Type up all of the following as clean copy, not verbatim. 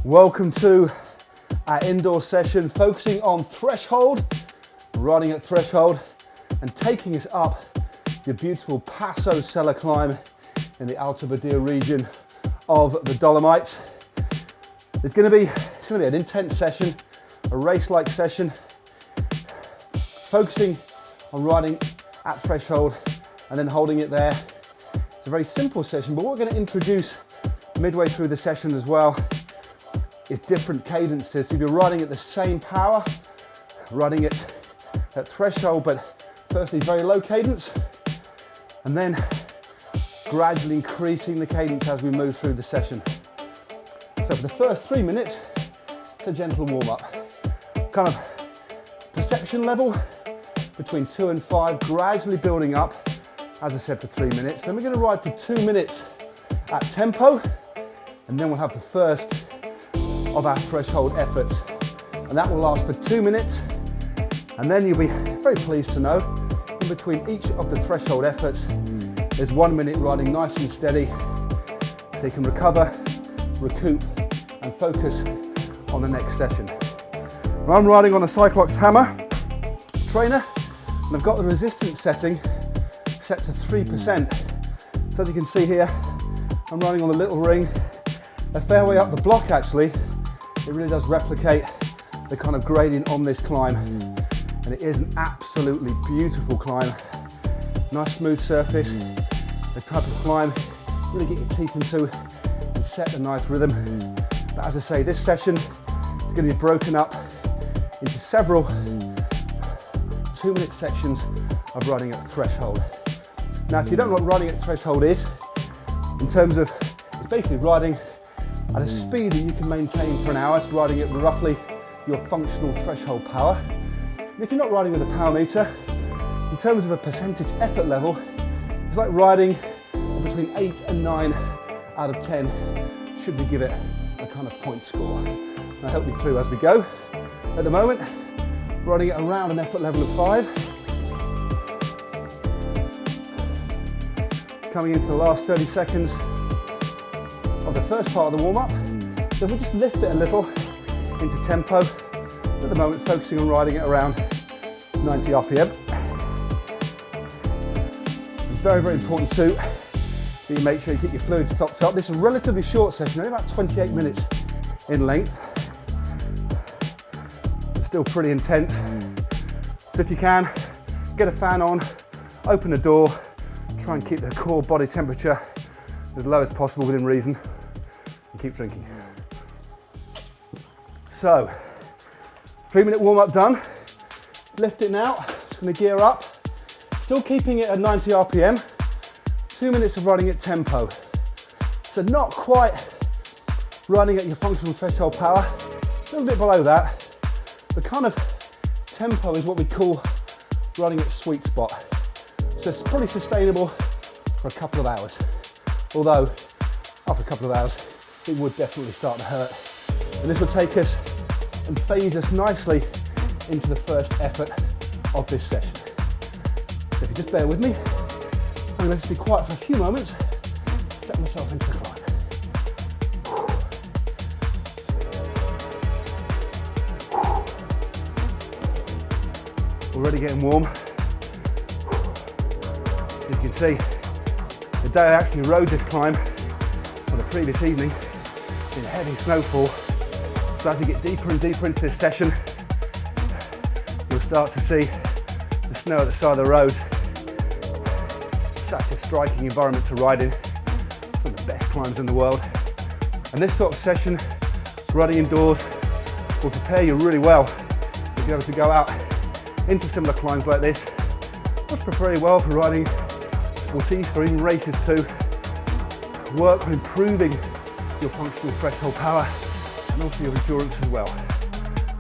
Welcome to our indoor session focusing on threshold, riding at threshold and taking us up the beautiful Passo Sella climb in the Alta Badia region of the Dolomites. It's going to be an intense session, a race-like session, focusing on riding at threshold and then holding it there. It's a very simple session, but what we're going to introduce midway through the session as well is different cadences. So you're riding at the same power, riding it at threshold, but firstly very low cadence, and then gradually increasing the cadence as we move through the session. So for the first 3 minutes, it's a gentle warm-up. Kind of perception level between 2 and 5, gradually building up, as I said, for 3 minutes. Then we're going to ride for 2 minutes at tempo, and then we'll have the first of our threshold efforts, and that will last for 2 minutes. And then you'll be very pleased to know in between each of the threshold efforts there's 1 minute riding nice and steady, so you can recover, recoup and focus on the next session. I'm riding on a CycleOps hammer trainer, and I've got the resistance setting set to 3%. So as you can see here, I'm riding on a little ring, a fair way up the block actually. It really does replicate the kind of gradient on this climb, and it is an absolutely beautiful climb. Nice smooth surface, the type of climb really get your teeth into and set a nice rhythm. But as I say, this session is going to be broken up into several 2 minute sections of riding at threshold. Now if you don't know what riding at threshold is, in terms of, it's basically riding at a speed that you can maintain for an hour. It's riding at roughly your functional threshold power. And if you're not riding with a power meter, in terms of a percentage effort level, it's like riding between 8 and 9 out of 10 should we give it a kind of point score. And I'll help you through as we go. At the moment, riding at around an effort level of 5. Coming into the last 30 seconds of the first part of the warm-up. So we'll just lift it a little into tempo. At the moment, focusing on riding at around 90 RPM. It's very, very important too that you make sure you keep your fluids topped up. This is a relatively short session, only about 28 minutes in length. It's still pretty intense. So if you can, get a fan on, open the door, try and keep the core body temperature as low as possible within reason, and keep drinking. So, 3 minute warm up done. Lift it now, just gonna gear up. Still keeping it at 90 RPM. 2 minutes of riding at tempo. So not quite riding at your functional threshold power, a little bit below that. The kind of tempo is what we call riding at sweet spot. So it's probably sustainable for a couple of hours. Although, after a couple of hours, it would definitely start to hurt. And this will take us and phase us nicely into the first effort of this session. So if you just bear with me, I'm going to just be quiet for a few moments, set myself into the climb. Already getting warm. As you can see, the day I actually rode this climb on the previous evening, in heavy snowfall. So as you get deeper and deeper into this session, you'll start to see the snow at the side of the road. Such a striking environment to ride in. It's one of the best climbs in the world. And this sort of session, riding indoors, will prepare you really well to be able to go out into similar climbs like this. Which prepare you well for riding sporties or even races too. Work on improving your functional threshold power and also your endurance as well.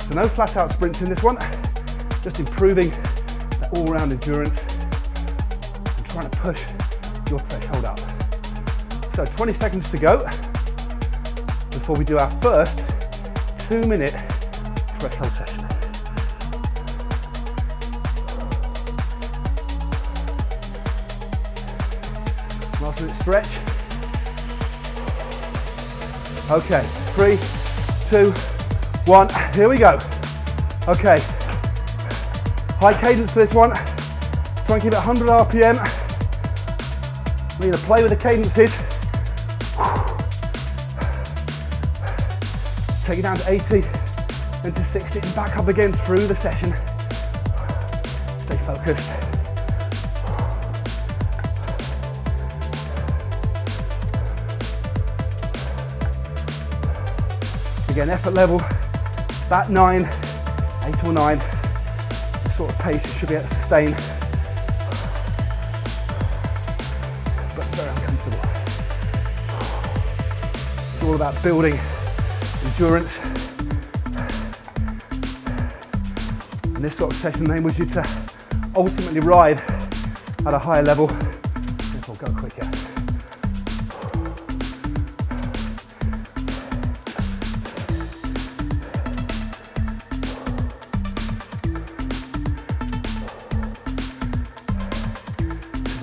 So no flat out sprints in this one, just improving that all-round endurance and trying to push your threshold up. So 20 seconds to go before we do our first 2 minute threshold session. Last minute stretch. Okay, 3, 2, 1, here we go. Okay, high cadence for this one. Try and keep it 100 RPM. We're going to play with the cadences. Take it down to 80, then to 60, and back up again through the session. Stay focused. Again, effort level, about 9, 8 or 9. The sort of pace you should be able to sustain. But very uncomfortable. It's all about building endurance. And this sort of session enables you to ultimately ride at a higher level. Therefore, go quicker.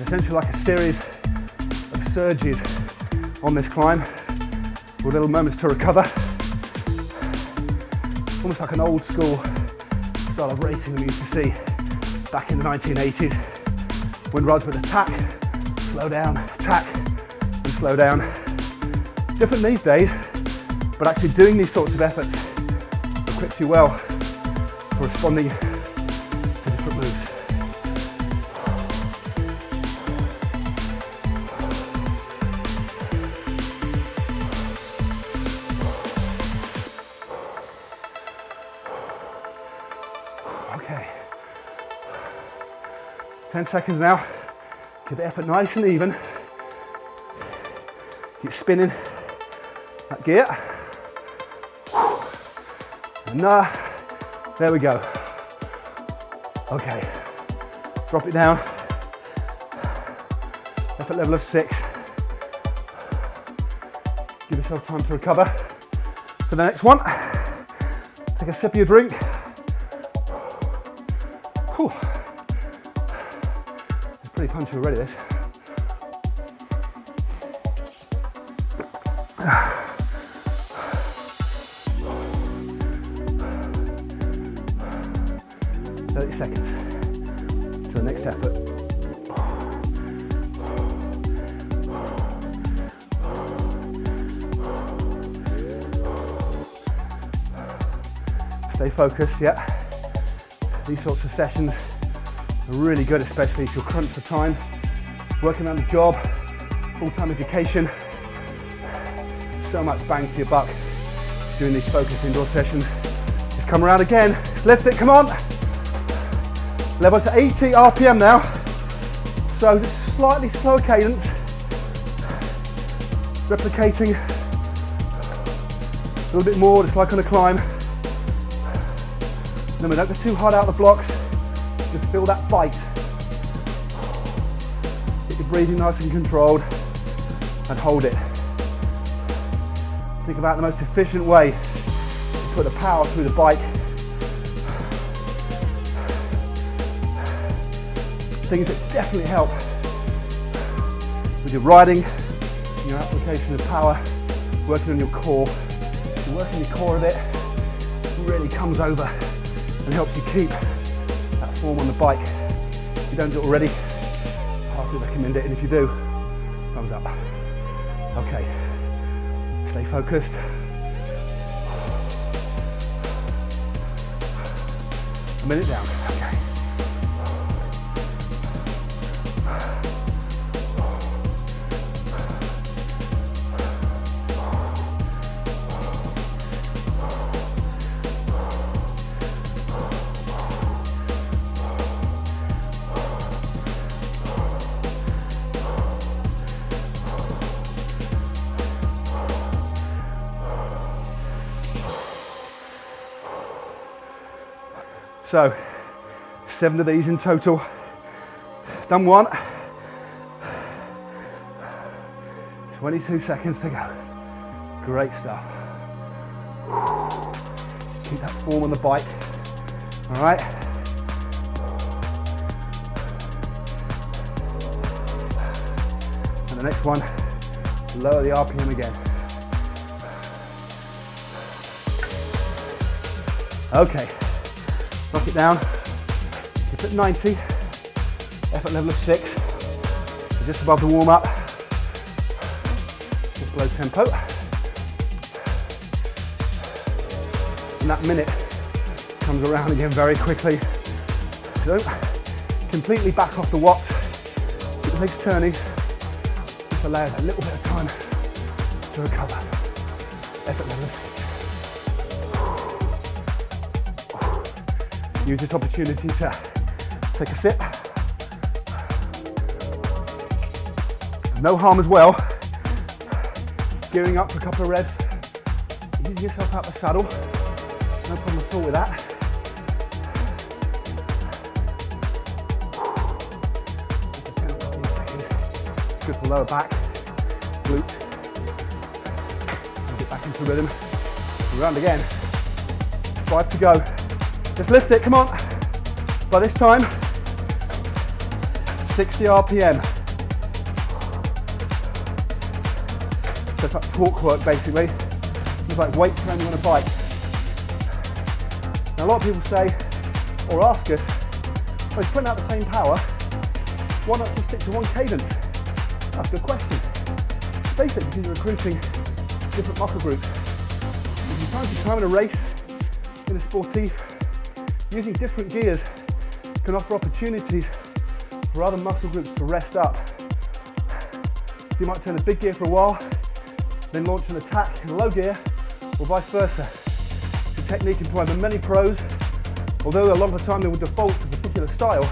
Essentially like a series of surges on this climb with little moments to recover. Almost like an old school style of racing we used to see back in the 1980s when rides would attack, slow down, attack and slow down. Different these days, but actually doing these sorts of efforts equips you well for responding to different moves. Okay, 10 seconds now. Keep the effort nice and even. Keep spinning that gear. And there we go. Okay, drop it down. Effort level of 6. Give yourself time to recover. For the next one, take a sip of your drink. Whew. It's pretty punchy already, this. Seconds to the next effort. Stay focused, yeah. These sorts of sessions are really good, especially if you're crunched for time, working around the job, full-time education. So much bang for your buck doing these focused indoor sessions. Just come around again, lift it, come on. Level to 80 RPM now, so just slightly slower cadence, replicating a little bit more, just like on a climb. Remember, don't go too hard out of the blocks, just feel that bite. Get your breathing nice and controlled, and hold it. Think about the most efficient way to put the power through the bike. Things that definitely help with your riding, your application of power, working on your core. If you work on your core a bit, it really comes over and helps you keep that form on the bike. If you don't do it already, I highly recommend it, and if you do, thumbs up. Okay, stay focused. A minute down, okay. So, 7 of these in total. Done one. 22 seconds to go. Great stuff. Keep that form on the bike. All right. And the next one, lower the RPM again. Okay, knock it down. Keep it 90, effort level of 6, so just above the warm up, just below tempo. And that minute comes around again very quickly. Don't completely back off the watts, keep the legs turning, just allow a little bit of time to recover. Effort level of 6. Use this opportunity to take a sip. No harm as well, gearing up for a couple of reps, easing yourself out the saddle, no problem at all with that. Good for lower back, glutes, and get back into rhythm. Round again, 5 to go. Just lift it, come on. By this time, 60 RPM. So it's like torque work basically. It's like weight training on a bike. Now a lot of people say, or ask us, well, he's putting out the same power, why not just stick to one cadence? That's a good question. Basically because you're recruiting different muscle groups. And from time to time in a race, in a sportif, using different gears can offer opportunities for other muscle groups to rest up. So you might turn a big gear for a while, then launch an attack in low gear, or vice versa. It's a technique employed by many pros, although a lot of the time they will default to a particular style.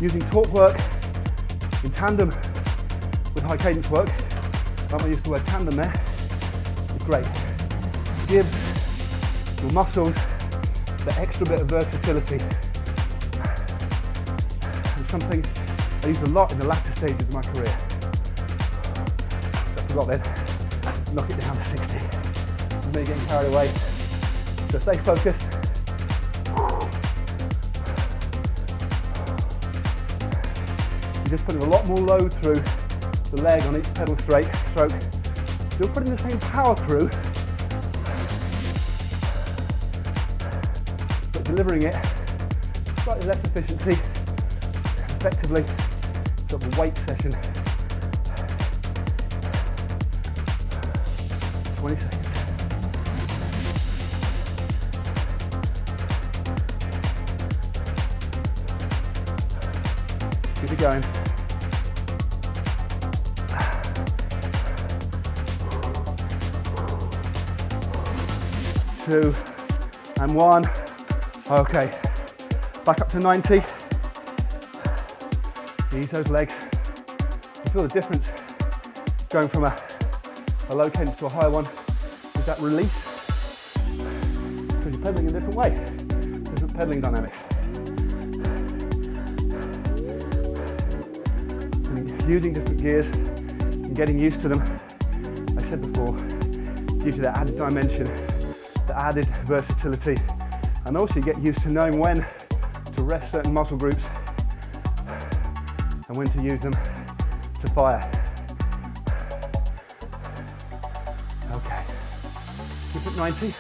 Using torque work in tandem with high cadence work, I might use the word tandem there, is great. It gives your muscles the extra bit of versatility. And something I used a lot in the latter stages of my career. I forgot then, knock it down to 60. I'm really getting carried away. So stay focused. You're just putting a lot more load through the leg on each pedal stroke. Still putting the same power through, but delivering it slightly less efficiency, effectively sort of a weight session. 20 seconds. Keep it going. 2 and 1. Okay, back up to 90. Ease those legs. You feel the difference going from a low cadence to a higher one with that release, because you're pedaling in a different way, different pedaling dynamics. And using different gears and getting used to them, I said before, gives you that added dimension, the added versatility, and also you get used to knowing when to rest certain muscle groups and when to use them to fire. Okay, keep it 90.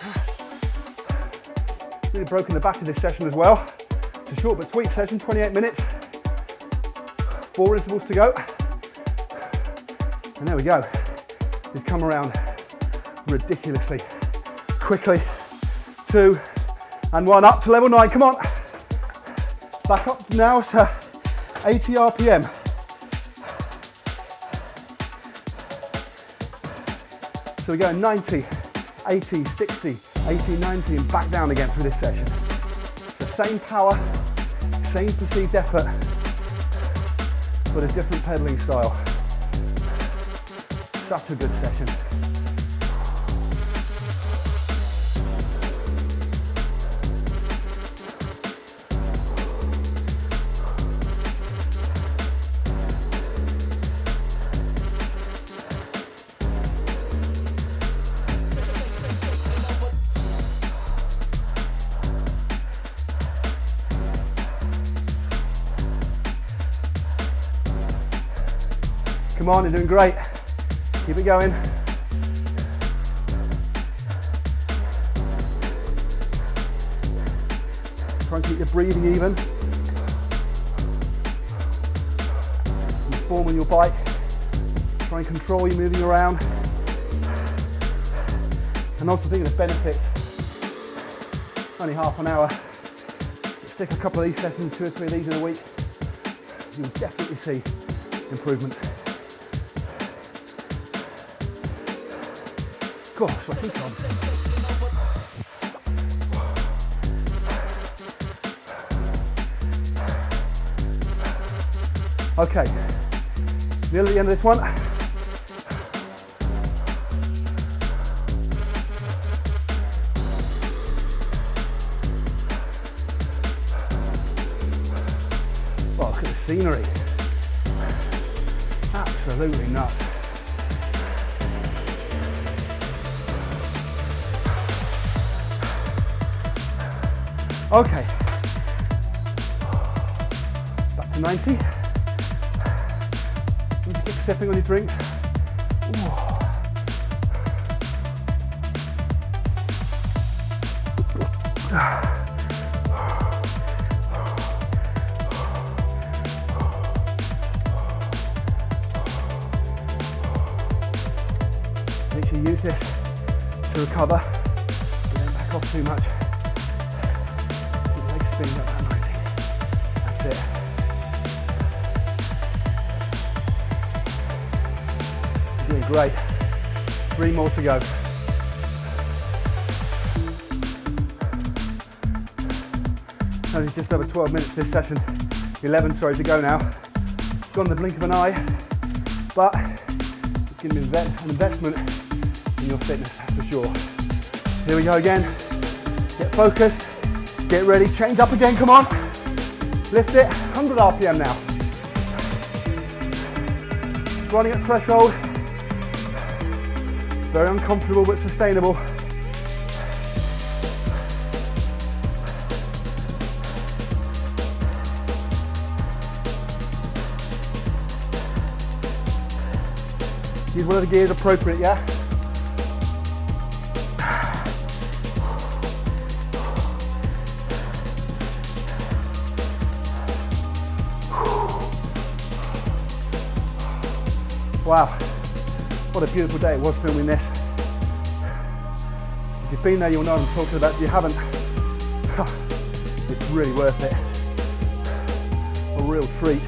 Really broken the back of this session as well. It's a short but sweet session, 28 minutes. 4 intervals to go. And there we go. It's come around ridiculously quickly. 2 and 1, up to level 9, come on. Back up now to 80 RPM. So we're going 90, 80, 60, 80, 90 and back down again through this session. The same power, same perceived effort, but a different pedaling style. Such a good session. Come on, you're doing great. Keep it going. Try and keep your breathing even. You form on your bike. Try and control you moving around. And also thinking of benefits. Only half an hour. Stick a couple of these sessions, 2 or 3 of these in a week. You'll definitely see improvements. Gosh, sweating God. Okay, nearly the end of this one. Oh, look at the scenery. Absolutely nuts. Okay, back to 90. Keep sipping on your drinks. Ooh. Make sure you use this to recover, but don't back off too much. Keep your legs spinning up that 90. That's it. You're doing great. 3 more to go. Only just over 12 minutes this session. 11, sorry, to go now. Gone in the blink of an eye, but it's going to be an investment in your fitness, that's for sure. Here we go again. Get focused, get ready, change up again, come on. Lift it, 100 RPM now. Running at threshold. Very uncomfortable but sustainable. Use one of the gears appropriate, yeah? Wow, what a beautiful day it was filming this. If you've been there, you'll know what I'm talking about. If you haven't, it's really worth it. A real treat.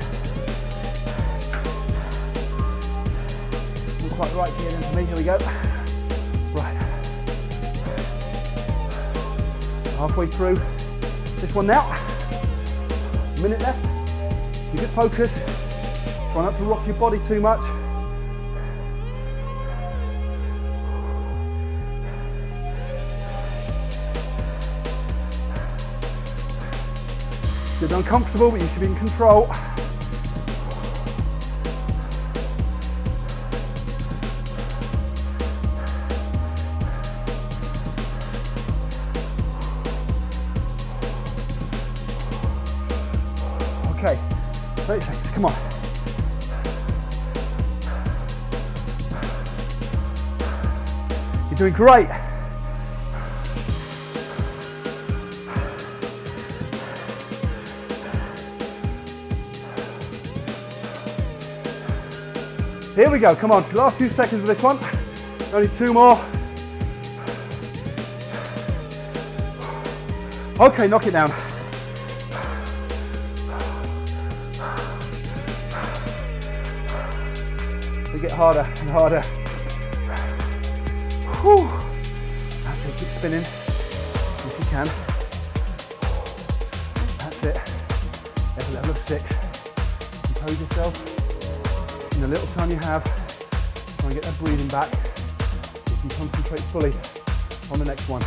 Not quite right here then for me, here we go. Right. Halfway through this one now. A minute left. You get focused. Try not to rock your body too much. It's uncomfortable, but you should be in control. Okay, 30 seconds, come on. You're doing great. Here we go, come on, last few seconds of this one. Only 2 more. Okay, knock it down. They get harder and harder. Whew. That's it, keep spinning if you can. That's it. There's a level of 6. Compose yourself. In the little time you have, try and get that breathing back. You can concentrate fully on the next one.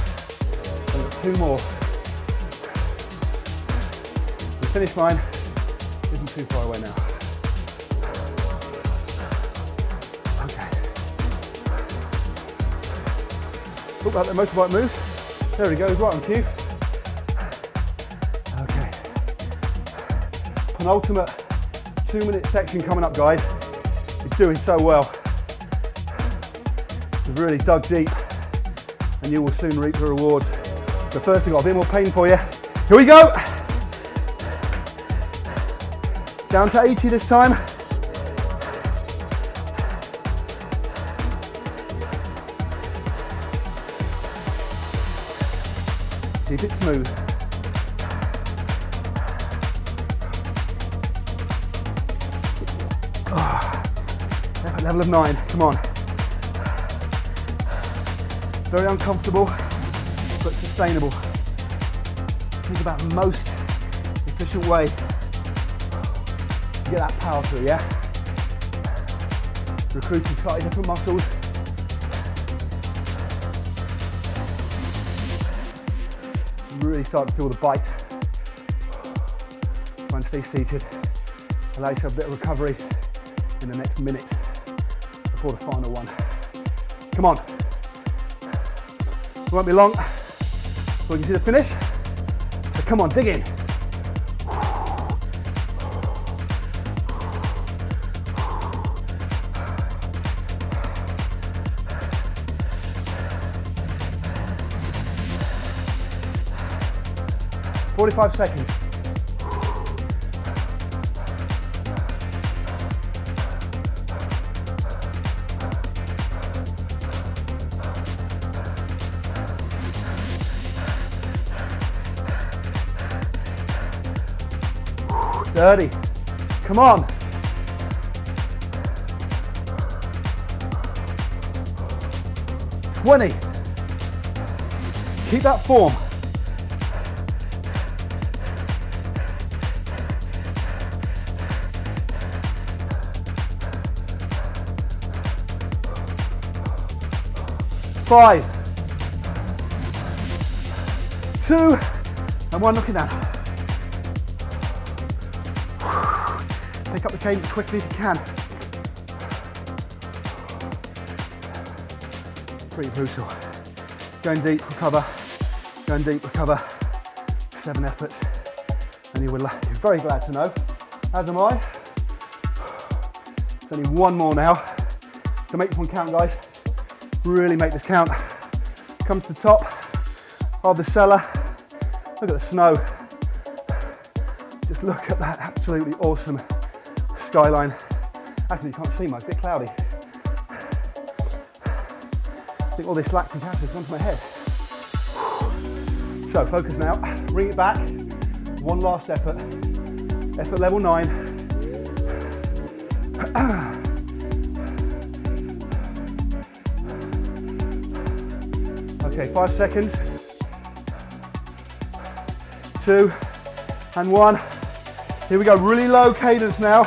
We've got 2 more. The finish line isn't too far away now. Okay. Look like the motorbike moves. There he goes, right on cue. Okay. Penultimate 2-minute section coming up, guys. You're doing so well. You've really dug deep and you will soon reap the rewards. So first, I've got a bit more pain for you. Here we go. Down to 80 this time. Keep it smooth. Effort level of 9, come on. Very uncomfortable, but sustainable. Think about the most efficient way to get that power through, yeah? Recruiting slightly different muscles. Really start to feel the bite. Try and stay seated. Allow yourself a bit of recovery in the next minute before the final one. Come on. It won't be long before you see the finish. So come on, dig in. "45 seconds. "30. Come on. "20. Keep that form. "5, 2, and 1, knock it down. Pick up the cadence quickly if you can. Pretty brutal. Going deep, recover. Going deep, recover. 7 efforts. And you're very glad to know, as am I. There's only 1 more now. So make this one count, guys. Really make this count. Come to the top of the cellar. Look at the snow. Just look at that absolutely awesome skyline. Actually, you can't see much, a bit cloudy. I think all this lactic acid has gone to my head. So focus now, bring it back. 1 last effort. Effort level 9. Okay, 5 seconds. 2 and 1. Here we go, really low cadence now.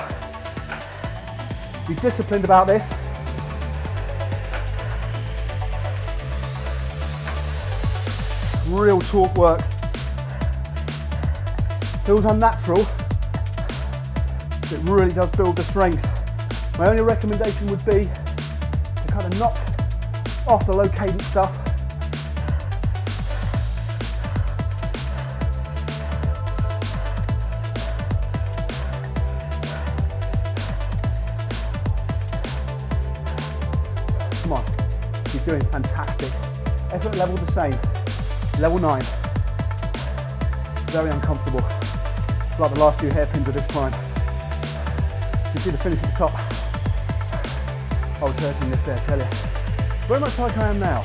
Be disciplined about this. Real torque work. Feels unnatural. It really does build the strength. My only recommendation would be to kind of knock off the low cadence stuff. Come on, you're doing fantastic. Effort level the same, level 9. Very uncomfortable, like the last few hairpins of this climb. You can see the finish at the top. I was hurting this there, I tell you. Very much like I am now.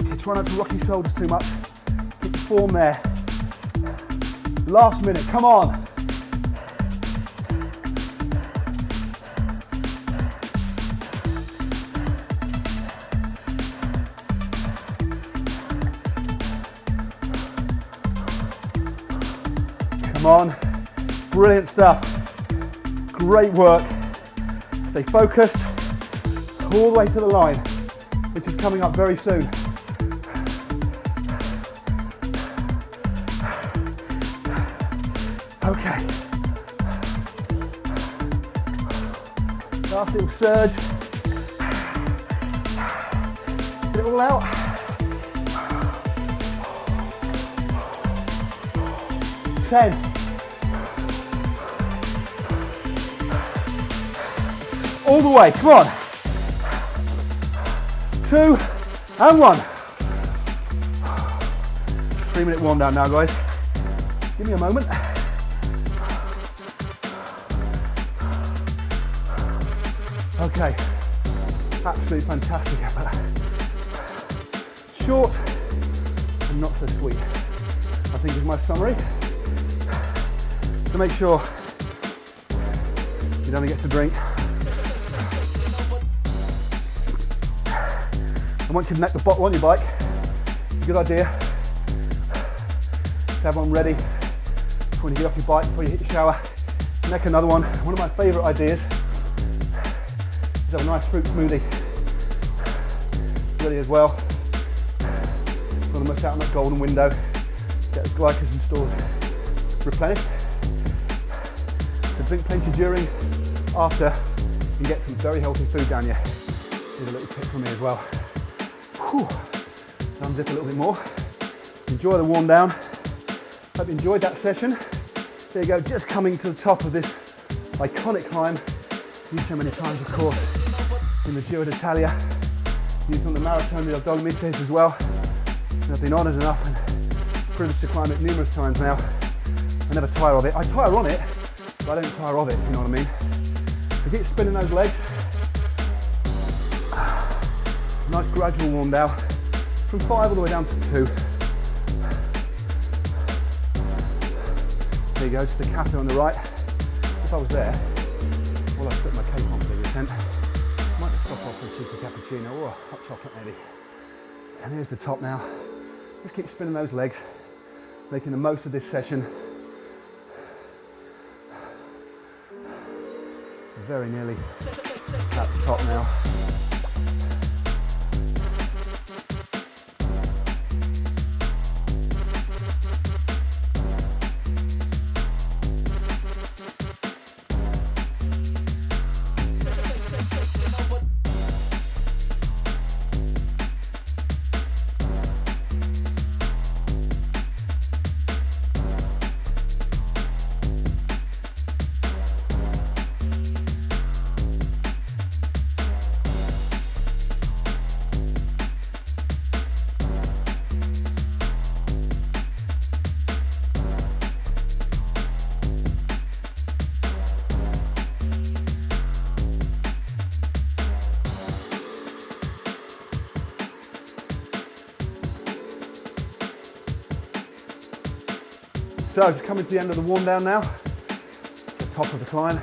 You try not to rock your shoulders too much. Keep the form there. Last minute, come on. Come on, brilliant stuff, great work. Stay focused all the way to the line, which is coming up very soon. Okay, last little surge, get it all out. Ten. All the way, come on. 2, and 1. 3-minute warm down now, guys. Give me a moment. Okay, absolutely fantastic effort. Short and not so sweet, I think is my summary. So make sure you don't get to drink. And once you've necked the bottle on your bike, it's a good idea to have one ready when you get off your bike, before you hit the shower. Neck another one. One of my favourite ideas is have a nice fruit smoothie ready as well. Want to miss out on that golden window, get those glycogen stores replenished. So drink plenty during, after, and get some very healthy food down you. Here's a little tip from me as well. Whew. Thumbs up a little bit more. Enjoy the warm down. Hope you enjoyed that session. There you go, just coming to the top of this iconic climb. Used so many times, of course, in the Giro d'Italia. Used on the Marathon del Dolomites as well. And I've been honoured enough and privileged to climb it numerous times now. I never tire of it. I tire on it, but I don't tire of it, if you know what I mean. So keep spinning those legs. Nice gradual warm down from 5 all the way down to 2. There you go, to the cafe on the right. If I was there, well, I'd put my cape on for the tent. Might just stop off for a super cappuccino or a hot chocolate maybe. And here's the top now. Just keep spinning those legs, making the most of this session. Very nearly at the top now. So just coming to the end of the warm down now, the top of the climb,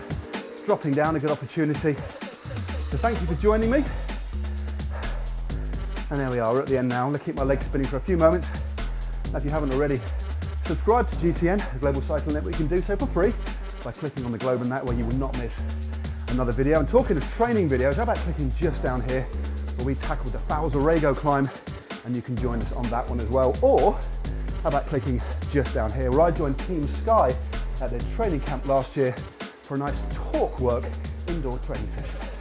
dropping down, a good opportunity. So thank you for joining me. And there we are, we're at the end now. I'm gonna keep my legs spinning for a few moments. If you haven't already, subscribe to GCN, the Global Cycling Network. You can do so for free by clicking on the globe and that way you will not miss another video. And talking of training videos, how about clicking just down here where we tackled the Falzarego climb, and you can join us on that one as well. Or how about clicking just down here where I joined Team Sky at their training camp last year for a nice talk work indoor training session.